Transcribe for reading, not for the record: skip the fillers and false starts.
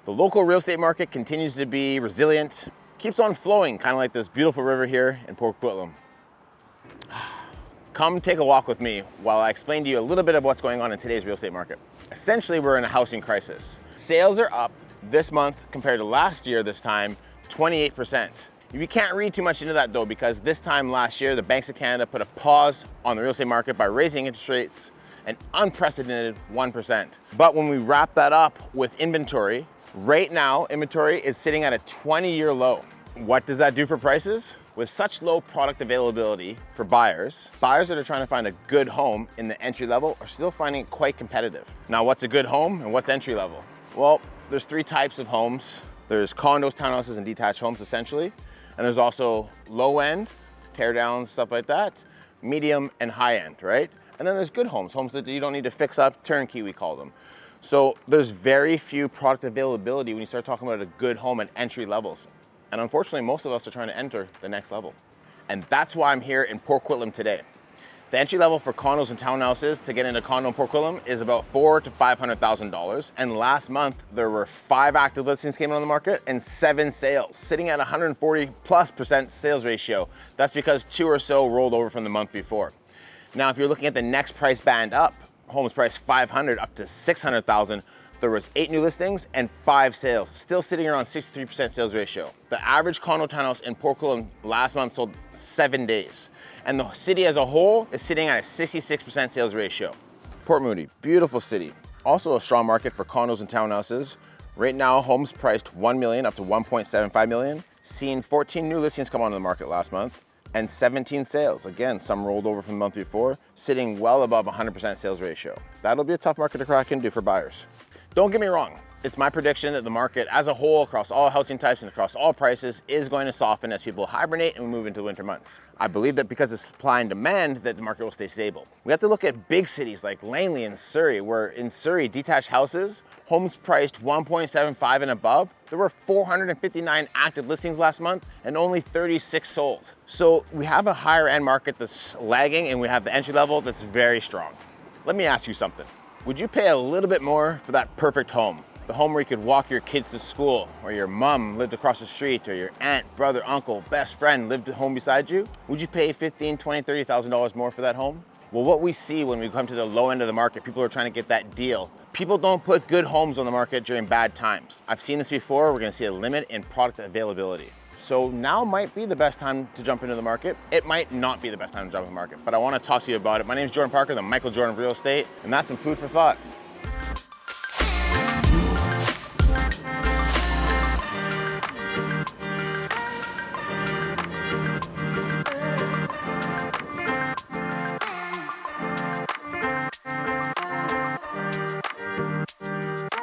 The local real estate market continues to be resilient, keeps on flowing, kind of like this beautiful river here in Port Coquitlam. Come take a walk with me while I explain to you a little bit of what's going on in today's real estate market. Essentially, we're in a housing crisis. Sales are up this month compared to last year this time, 28%. You can't read too much into that though, because this time last year, the banks of Canada put a pause on the real estate market by raising interest rates an unprecedented 1%. But when we wrap that up with inventory, right now, inventory is sitting at a 20-year low. What does that do for prices? With such low product availability for buyers that are trying to find a good home in the entry level are still finding it quite competitive. Now, what's a good home and what's entry level? Well, there's three types of homes. There's condos, townhouses, and detached homes, essentially. And there's also low end, tear downs, stuff like that, medium and high end, right? And then there's good homes, homes that you don't need to fix up, turnkey we call them. So there's very few product availability when you start talking about a good home at entry levels. And unfortunately, most of us are trying to enter the next level. And that's why I'm here in Port Coquitlam today. The entry level for condos and townhouses to get into condo in Port Coquitlam is about $400,000 to $500,000. And last month, there were 5 active listings came on the market and 7 sales, sitting at 140+% sales ratio. That's because 2 or so rolled over from the month before. Now, if you're looking at the next price band up, homes priced $500,000 up to $600,000, there was 8 new listings and 5 sales, still sitting around 63% sales ratio. The average condo townhouse in Port Coquitlam last month sold 7 days. And the city as a whole is sitting at a 66% sales ratio. Port Moody, beautiful city. Also a strong market for condos and townhouses. Right now, homes priced $1 million up to $1.75 million. Seeing 14 new listings come onto the market last month and 17 sales. Again, some rolled over from the month before, sitting well above 100% sales ratio. That'll be a tough market to crack into for buyers. Don't get me wrong, it's my prediction that the market as a whole across all housing types and across all prices is going to soften as people hibernate and we move into winter months. I believe that because of supply and demand that the market will stay stable. We have to look at big cities like Langley and Surrey, where in Surrey, detached houses, homes priced 1.75 and above, there were 459 active listings last month and only 36 sold. So we have a higher end market that's lagging and we have the entry level that's very strong. Let me ask you something. Would you pay a little bit more for that perfect home? The home where you could walk your kids to school, or your mom lived across the street, or your aunt, brother, uncle, best friend lived at home beside you? Would you pay $15,000, $20,000, $30,000 more for that home? Well, what we see when we come to the low end of the market, people are trying to get that deal. People don't put good homes on the market during bad times. I've seen this before. We're gonna see a limit in product availability. So now might be the best time to jump into the market. It might not be the best time to jump in the market, but I want to talk to you about it. My name is Jordan Parker, the Michael Jordan of Real Estate, and that's some food for thought.